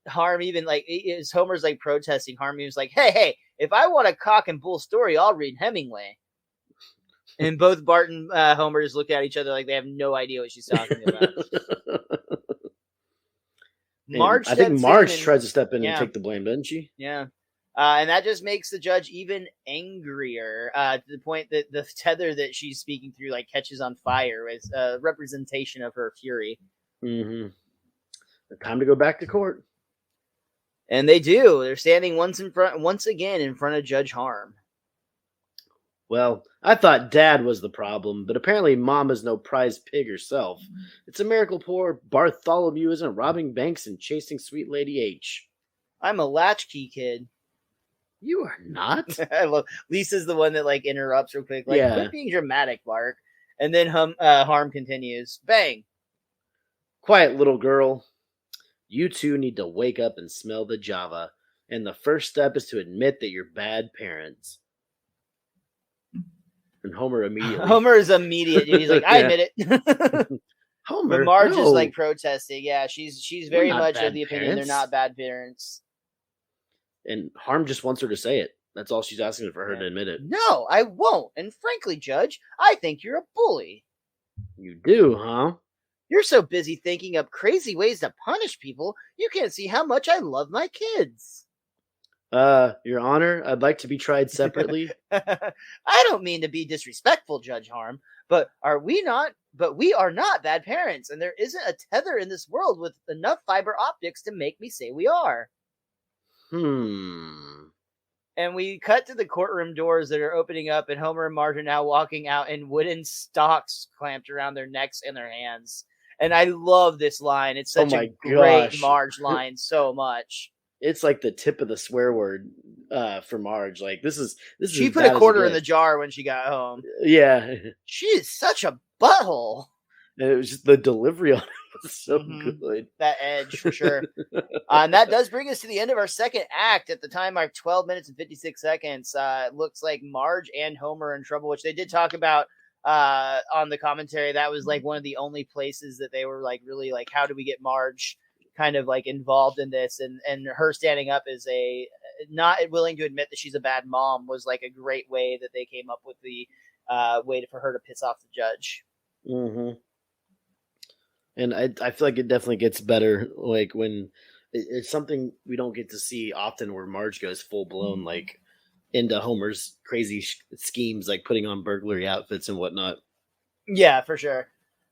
Harm even like Homer's like protesting. Harm was like, hey, if I want a cock and bull story, I'll read Hemingway. And both Bart and Homer just look at each other like they have no idea what she's talking about. Marge, I think Marge tries to step in and take the blame, doesn't she? Yeah. And that just makes the judge even angrier to the point that the tether that she's speaking through like catches on fire as a representation of her fury. Mm-hmm. Time to go back to court. And they do. They're standing once again in front of Judge Harm. Well, I thought Dad was the problem, but apparently Mom is no prize pig herself. It's a miracle poor Bartholomew isn't robbing banks and chasing Sweet Lady H. I'm a latchkey kid. You are not. I love Lisa's the one that like interrupts real quick. Like, quit being dramatic, Mark. And then Harm continues. Bang. Quiet, little girl. You two need to wake up and smell the Java. And the first step is to admit that you're bad parents. And Homer immediately. Homer is immediate. He's like, I admit it. Homer. But Marge is like protesting. Yeah, she's very much of the opinion they're not bad parents. And Harm just wants her to say it. That's all she's asking for her to admit it. No, I won't. And frankly, Judge, I think you're a bully. You do, huh? You're so busy thinking up crazy ways to punish people, you can't see how much I love my kids. Your Honor, I'd like to be tried separately. I don't mean to be disrespectful, Judge Harm, but we are not bad parents, and there isn't a tether in this world with enough fiber optics to make me say we are. And we cut to the courtroom doors that are opening up, and Homer and Marge are now walking out in wooden stocks clamped around their necks and their hands. And I love this line. It's such a great Marge line so much. It's like the tip of the swear word for Marge. Like this is she put a quarter in the jar when she got home. Yeah. She is such a butthole. And it was just the delivery on it was so good. That edge for sure. And that does bring us to the end of our second act. At the time, our 12 minutes and 56 seconds. It looks like Marge and Homer are in trouble, which they did talk about on the commentary. That was like one of the only places that they were like really like, how do we get Marge kind of like involved in this? And her standing up as a not willing to admit that she's a bad mom was like a great way that they came up with the way for her to piss off the judge. Mm-hmm. And I feel like it definitely gets better, like when it's something we don't get to see often, where Marge goes full blown like into Homer's crazy schemes, like putting on burglary outfits and whatnot. Yeah, for sure.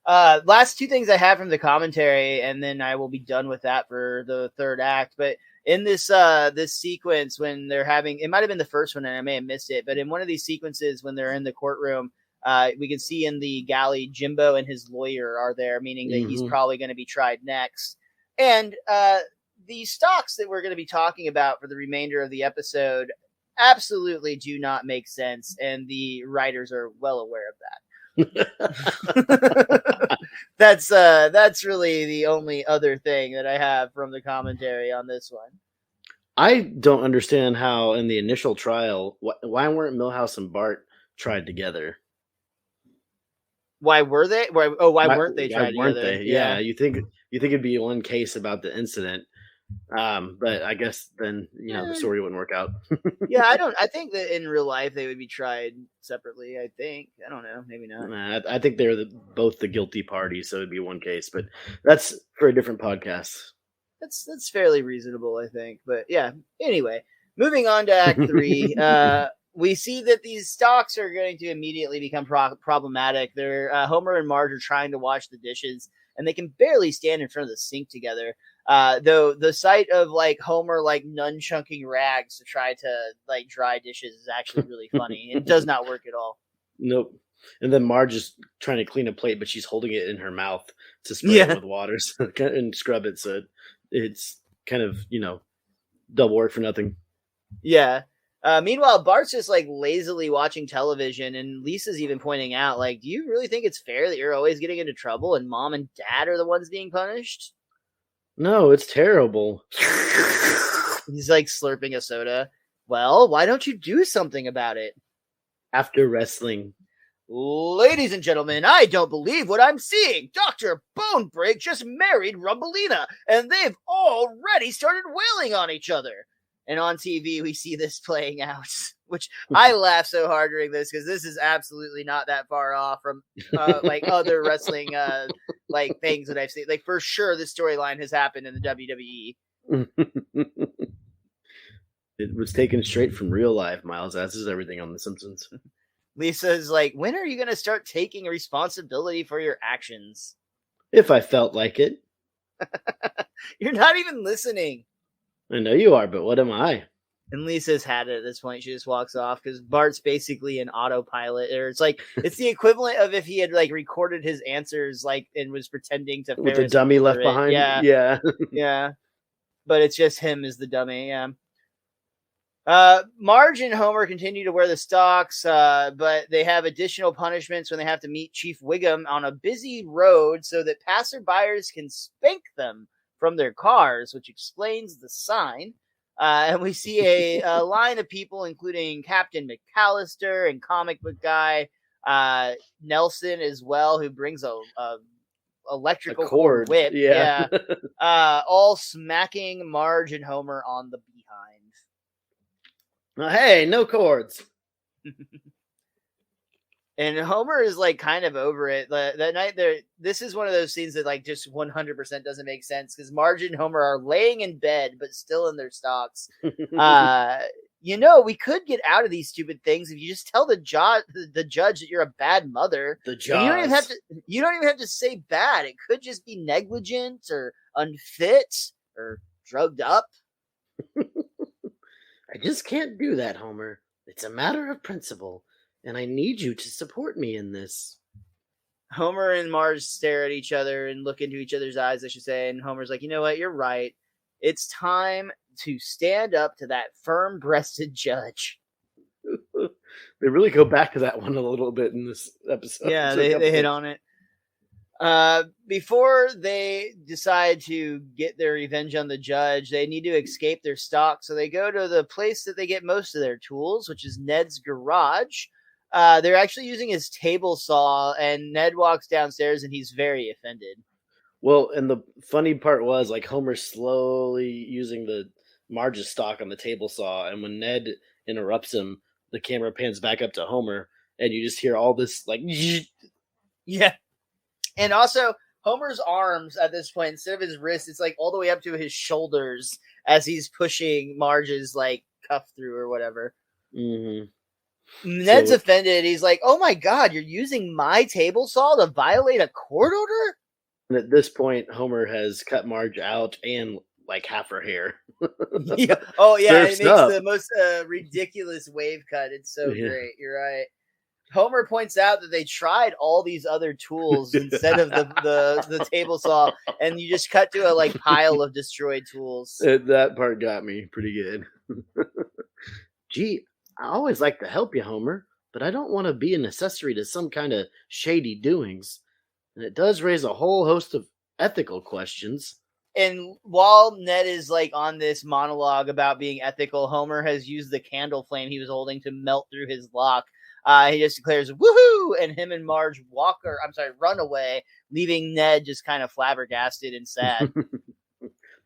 Last two things I have from the commentary, and then I will be done with that for the third act. But in this this sequence, when they're having, it might have been the first one, and I may have missed it, but in one of these sequences when they're in the courtroom, we can see in the galley Jimbo and his lawyer are there, meaning that he's probably going to be tried next. And the stocks that we're going to be talking about for the remainder of the episode absolutely do not make sense, and the writers are well aware of that. That's really the only other thing that I have from the commentary on this one. I don't understand how in the initial trial, why weren't Milhouse and Bart tried together? Why were they? Why weren't they tried together? Yeah, you think it'd be one case about the incident, but I guess then the story wouldn't work out. Yeah, I think that in real life they would be tried separately. I think. I don't know. Maybe not. I think they're both the guilty party, so it'd be one case. But that's for a different podcast. That's fairly reasonable, I think. But yeah. Anyway, moving on to Act 3. We see that these stocks are going to immediately become problematic. They're Homer and Marge are trying to wash the dishes, and they can barely stand in front of the sink together. Though the sight of like Homer like nunchucking rags to try to like dry dishes is actually really funny. It does not work at all. Nope. And then Marge is trying to clean a plate, but she's holding it in her mouth to spray it with water and scrub it. So it's kind of double work for nothing. Yeah. Meanwhile, Bart's just like lazily watching television, and Lisa's even pointing out, like, do you really think it's fair that you're always getting into trouble and Mom and Dad are the ones being punished? No, it's terrible. He's like slurping a soda. Well, why don't you do something about it? After wrestling. Ladies and gentlemen, I don't believe what I'm seeing. Dr. Bonebreak just married Rumbelina, and they've already started wailing on each other. And on TV, we see this playing out which I laugh so hard during this because this is absolutely not that far off from like other wrestling like things that I've seen. Like for sure, this storyline has happened in the WWE. It was taken straight from real life, Miles, as is everything on The Simpsons. Lisa's like, when are you going to start taking responsibility for your actions? If I felt like it. You're not even listening. I know you are, but what am I? And Lisa's had it at this point. She just walks off because Bart's basically an autopilot. Or it's like it's the equivalent of if he had like recorded his answers like and was pretending to with the dummy left behind. Yeah. Yeah. But it's just him as the dummy. Yeah. Marge and Homer continue to wear the stocks, but they have additional punishments when they have to meet Chief Wiggum on a busy road so that passerbyers can spank them from their cars, which explains the sign. And we see a line of people, including Captain McAllister and comic book guy Nelson as well, who brings a electrical cord whip. Yeah. All smacking Marge and Homer on the behind. Hey, no cords. And Homer is like kind of over it. That night there, this is one of those scenes that like just 100% doesn't make sense because Marge and Homer are laying in bed but still in their stocks. We could get out of these stupid things if you just tell the judge that you're a bad mother. The judge. You don't even have to say bad. It could just be negligent or unfit or drugged up. I just can't do that, Homer. It's a matter of principle. And I need you to support me in this. Homer and Marge stare at each other and look into each other's eyes, I should say. And Homer's like, you know what? You're right. It's time to stand up to that firm-breasted judge. They really go back to that one a little bit in this episode. Yeah, they hit on it. Before they decide to get their revenge on the judge, they need to escape their stock. So they go to the place that they get most of their tools, which is Ned's garage. They're actually using his table saw, and Ned walks downstairs and he's very offended. Well, and the funny part was like Homer slowly using the Marge's stock on the table saw, and when Ned interrupts him, the camera pans back up to Homer, and you just hear all this like yeah. And also Homer's arms at this point, instead of his wrist, it's like all the way up to his shoulders as he's pushing Marge's like cuff through or whatever. Mm-hmm. Ned's offended. He's like, "Oh my God, you're using my table saw to violate a court order?" And at this point, Homer has cut Marge out and like half her hair. Yeah. Oh yeah, Surf's it makes up. the most ridiculous wave cut. It's so great. You're right. Homer points out that they tried all these other tools instead of the table saw, and you just cut to a like pile of destroyed tools. That part got me pretty good. Gee, I always like to help you, Homer, but I don't want to be an accessory to some kind of shady doings. And it does raise a whole host of ethical questions. And while Ned is like on this monologue about being ethical, Homer has used the candle flame he was holding to melt through his lock. He just declares, woohoo! And him and Marge run away, leaving Ned just kind of flabbergasted and sad.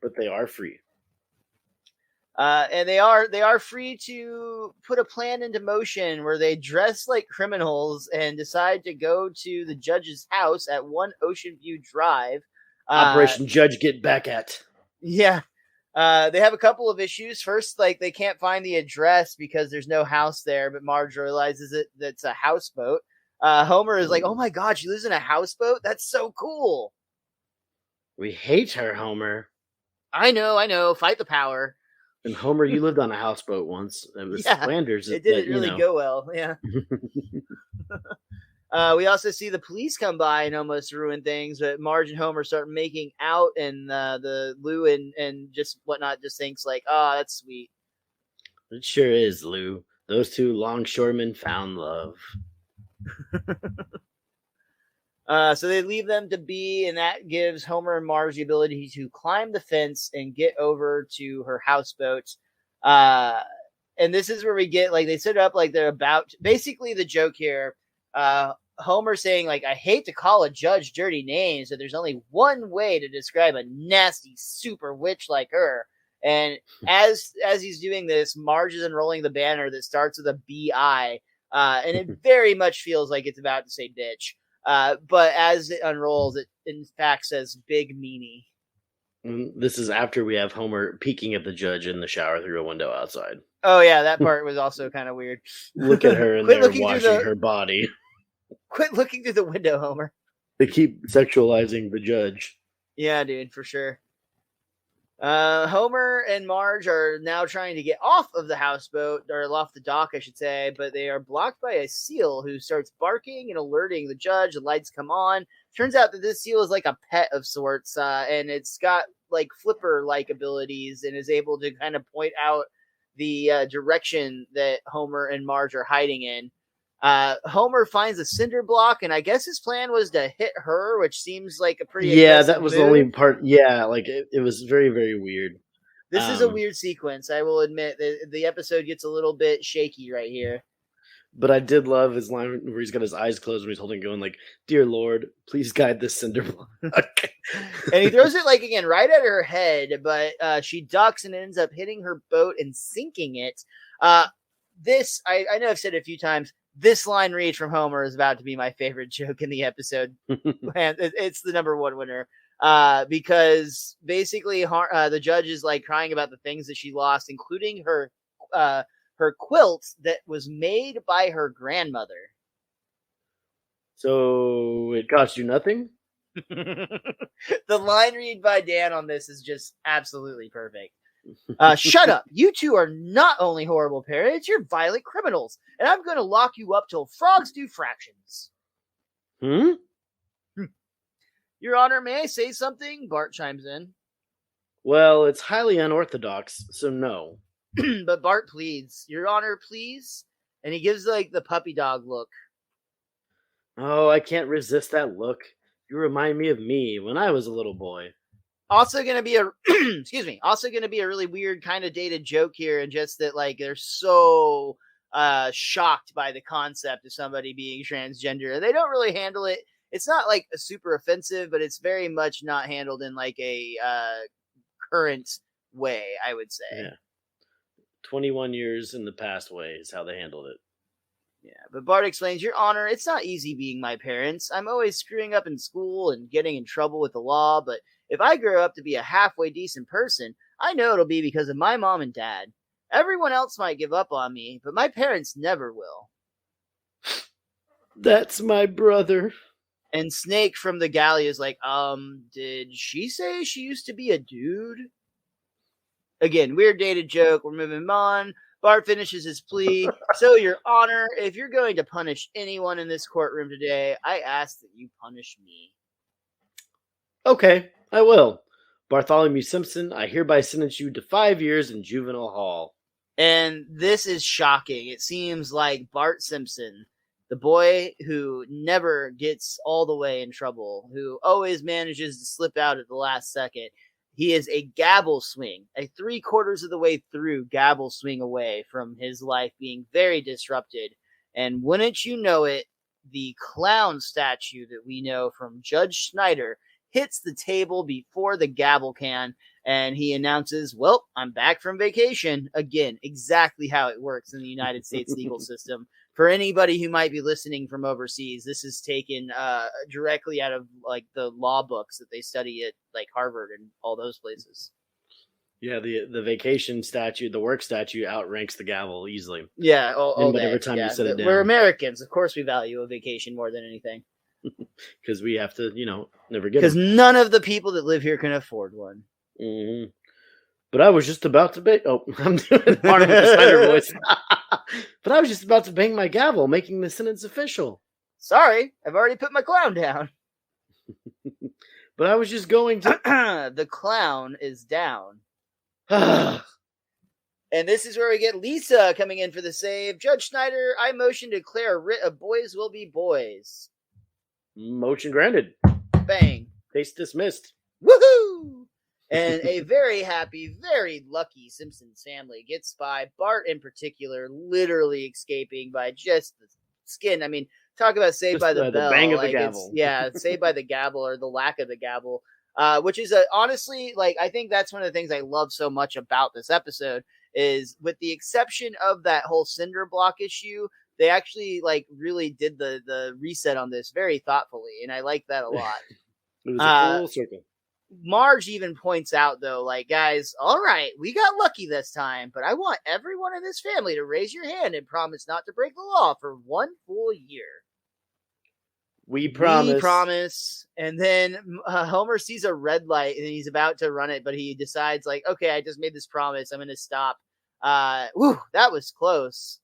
But they are free. And they are free to put a plan into motion where they dress like criminals and decide to go to the judge's house at 1 Ocean View Drive. Operation Judge Get Back At. Yeah. They have a couple of issues. First, like they can't find the address because there's no house there, but Marge realizes that's a houseboat. Homer is like, "Oh my God, she lives in a houseboat? That's so cool." We hate her, Homer. I know. Fight the power. And Homer, you lived on a houseboat once. It was Flanders. It didn't really go well. Yeah. We also see the police come by and almost ruin things, but Marge and Homer start making out, and the Lou and just whatnot just thinks like, "Oh, that's sweet." It sure is, Lou. Those two longshoremen found love. So they leave them to be, and that gives Homer and Marge the ability to climb the fence and get over to her houseboat. And this is where we get, like, they set it up like they're about, basically the joke here, Homer saying, like, "I hate to call a judge dirty names, but there's only one way to describe a nasty super witch like her." And as he's doing this, Marge is unrolling the banner that starts with a B-I, and it very much feels like it's about to say bitch. But as it unrolls, it in fact says big meanie. This is after we have Homer peeking at the judge in the shower through a window outside. Oh, yeah, that part was also kind of weird. Look at her in there washing her body. Quit looking through the window, Homer. They keep sexualizing the judge. Yeah, dude, for sure. Homer and Marge are now trying to get off of the houseboat, or off the dock, I should say, but they are blocked by a seal who starts barking and alerting the judge. The lights come on. Turns out that this seal is like a pet of sorts, and it's got like flipper-like abilities and is able to kind of point out the direction that Homer and Marge are hiding in. Homer finds a cinder block, and I guess his plan was to hit her, which seems like a pretty that was move. The only part. Yeah, like it was very, very weird. This is a weird sequence. I will admit that the episode gets a little bit shaky right here. But I did love his line where he's got his eyes closed when he's holding going like, "Dear Lord, please guide this cinder block." And he throws it like again right at her head, but she ducks and ends up hitting her boat and sinking it. This I know I've said it a few times. This line read from Homer is about to be my favorite joke in the episode. And it's the number one winner. Because basically the judge is like crying about the things that she lost, including her quilt that was made by her grandmother. So it cost you nothing? The line read by Dan on this is just absolutely perfect. Shut up. You two are not only horrible parents, you're violent criminals. And I'm going to lock you up till frogs do fractions. Your Honor, may I say something? Bart chimes in. Well, it's highly unorthodox, so no. But Bart pleads, Your Honor, please. And he gives like the puppy dog look. Oh, I can't resist that look. You remind me of me when I was a little boy. Also going to be also going to be a really weird kind of dated joke here, and just that like they're so shocked by the concept of somebody being transgender. They don't really handle it. It's not like a super offensive, but it's very much not handled in like a current way, I would say. Yeah. 21 years in the past way is how they handled it. Yeah, but Bart explains, Your Honor, it's not easy being my parents. I'm always screwing up in school and getting in trouble with the law, but if I grow up to be a halfway decent person, I know it'll be because of my mom and dad. Everyone else might give up on me, but my parents never will. That's my brother. And Snake from the galley is like, did she say she used to be a dude? Again, weird dated joke. We're moving on. Bart finishes his plea. So, Your Honor, if you're going to punish anyone in this courtroom today, I ask that you punish me. Okay, I will. Bartholomew Simpson, I hereby sentence you to 5 years in juvenile hall. And this is shocking. It seems like Bart Simpson, the boy who never gets all the way in trouble, who always manages to slip out at the last second, he is a gabble swing, a 3/4 of the way through gabble swing away from his life being very disrupted. And wouldn't you know it, the clown statue that we know from Judge Schneider hits the table before the gavel can, and he announces, well, I'm back from vacation. Again, exactly how it works in the United States legal system. For anybody who might be listening from overseas, this is taken directly out of like the law books that they study at like Harvard and all those places. Yeah, the vacation statute, the work statute outranks the gavel easily. Yeah, all whatever time you set it down. We're Americans. Of course we value a vacation more than anything. Because we have to, never get it. Because none of the people that live here can afford one. Mm-hmm. But I was just about to bang. Oh, I'm doing part of the Snyder voice. But I was just about to bang my gavel, making the sentence official. Sorry, I've already put my clown down. But I was just going to. The clown is down. And this is where we get Lisa coming in for the save. Judge Schneider, I motion to declare a writ of boys will be boys. Motion granted. Bang. Case dismissed. Woohoo! And a very happy, very lucky Simpsons family gets by, Bart in particular, literally escaping by just the skin. I mean, talk about saved by the bell. Bang of the gavel. Saved by the gavel or the lack of the gavel. which is honestly, like, I think that's one of the things I love so much about this episode is, with the exception of that whole cinder block issue, they actually like really did the reset on this very thoughtfully, and I like that a lot. It was a full circle. Marge even points out, though, like, guys, all right, we got lucky this time, but I want everyone in this family to raise your hand and promise not to break the law for 1 full year. We promise. And then Homer sees a red light and he's about to run it, but he decides, like, okay, I just made this promise. I'm going to stop. Whew, that was close.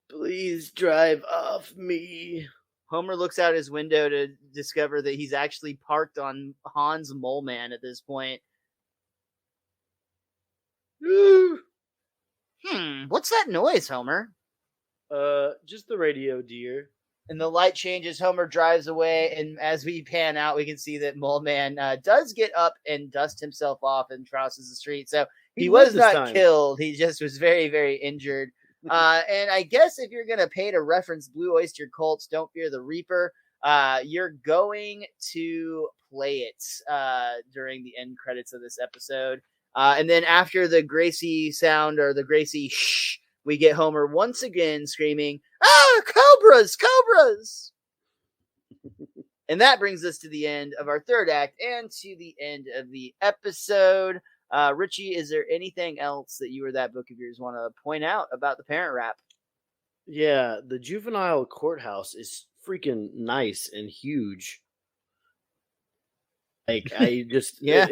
Please drive off me. Homer looks out his window to discover that he's actually parked on Hans Mole Man at this point. What's that noise, Homer? Just the radio, dear. And the light changes, Homer drives away, and as we pan out, we can see that Mole Man does get up and dust himself off and crosses the street. So he was not killed. He just was very, very injured. And I guess if you're going to pay to reference Blue Oyster Cult's Don't Fear the Reaper, you're going to play it during the end credits of this episode. And then after the Gracie sound, or the Gracie shh, we get Homer once again screaming, cobras, cobras! And that brings us to the end of our third act and to the end of the episode. Richie, is there anything else that you or that book of yours want to point out about the Parent Wrap? Yeah, the juvenile courthouse is freaking nice and huge. Like, I just, yeah,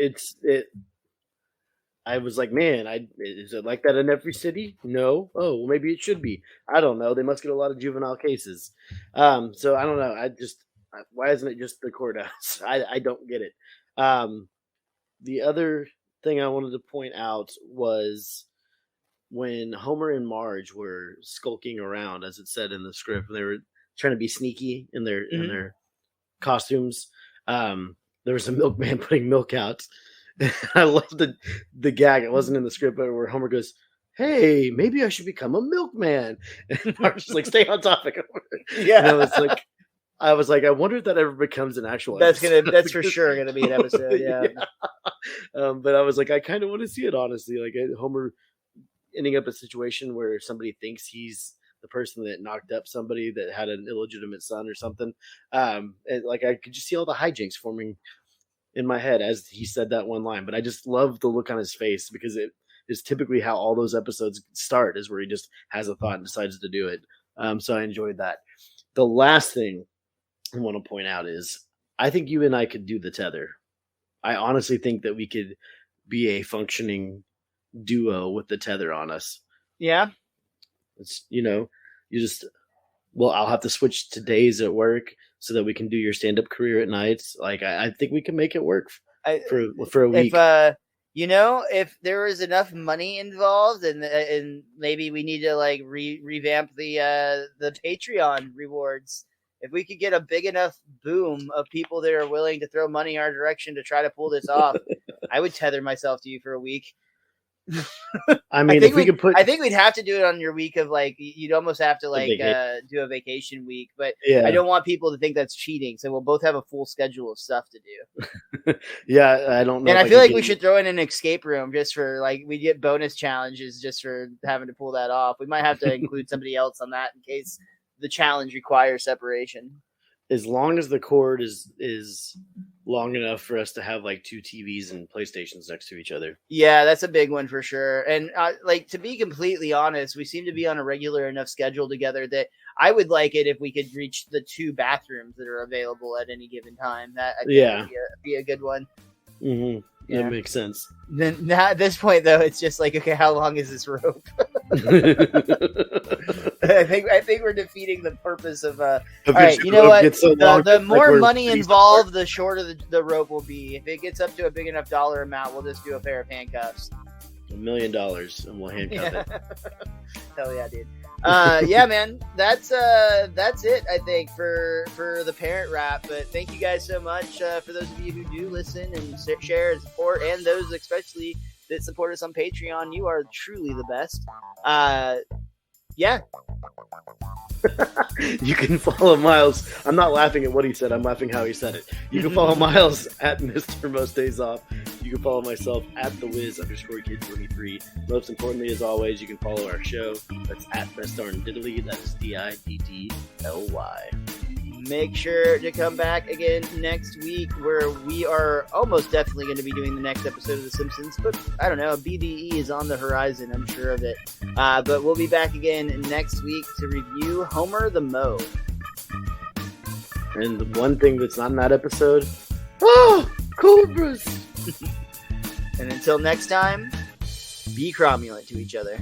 I was like, man, is it like that in every city? No. Oh, well, maybe it should be. I don't know. They must get a lot of juvenile cases. So I don't know. Why isn't it just the courthouse? I don't get it. The other thing I wanted to point out was when Homer and Marge were skulking around, as it said in the script, and they were trying to be sneaky in their costumes. There was a milkman putting milk out. I love the gag. It wasn't in the script, but where Homer goes, "Hey, maybe I should become a milkman," and Marge's like, "Stay on topic." Yeah, and I was like, I wonder if that ever becomes an actual episode. That's for sure gonna be an episode. Yeah. But I was like, I kind of want to see it, honestly. Like, Homer ending up in a situation where somebody thinks he's the person that knocked up somebody that had an illegitimate son or something. And like, I could just see all the hijinks forming in my head as he said that one line. But I just love the look on his face, because it is typically how all those episodes start, is where he just has a thought and decides to do it. So I enjoyed that. The last thing I want to point out is, I think you and I could do the tether. I honestly think that we could be a functioning duo with the tether on us. Yeah. It's, I'll have to switch to days at work so that we can do your stand-up career at nights. Like, I think we can make it work for a week. If there was enough money involved, and maybe we need to like revamp the Patreon rewards. If we could get a big enough boom of people that are willing to throw money our direction to try to pull this off, I would tether myself to you for a week. I mean, if we could I think we'd have to do it on your week of like, you'd almost have to like do a vacation week, but yeah. I don't want people to think that's cheating. So we'll both have a full schedule of stuff to do. Yeah, I don't know. And I feel like we should throw in an escape room just for like, we get bonus challenges just for having to pull that off. We might have to include somebody else on that in case the challenge requires separation. As long as the cord is long enough for us to have like 2 TVs and PlayStations next to each other. Yeah, that's a big one for sure. And to be completely honest, we seem to be on a regular enough schedule together that I would like it if we could reach the 2 bathrooms that are available at any given time. That I think would be a good one. Mm-hmm. Yeah. That makes sense. Then now at this point, though, it's just like, okay, how long is this rope? I think we're defeating the purpose of. All right, you know what? So the more money involved, the shorter the rope will be. If it gets up to a big enough dollar amount, we'll just do a pair of handcuffs. $1 million, and we'll handcuff it. Hell yeah, dude. Yeah, man, that's it. I think for the Parent Wrap. But thank you guys so much for those of you who do listen and share and support, and those especially that support us on Patreon. You are truly the best. Yeah. You can follow Miles. I'm not laughing at what he said. I'm laughing how he said it. You can follow Miles at Mr. Most Days Off. You can follow myself at TheWiz_Kid23. Most importantly, as always, you can follow our show. That's at Best Darn Diddly. That is DIDDLY. Make sure to come back again next week, where we are almost definitely going to be doing the next episode of The Simpsons. But I don't know, BDE is on the horizon, I'm sure of it. But we'll be back again next week to review Homer the Mo. And the one thing that's not in that episode, cobras! And until next time, be cromulent to each other.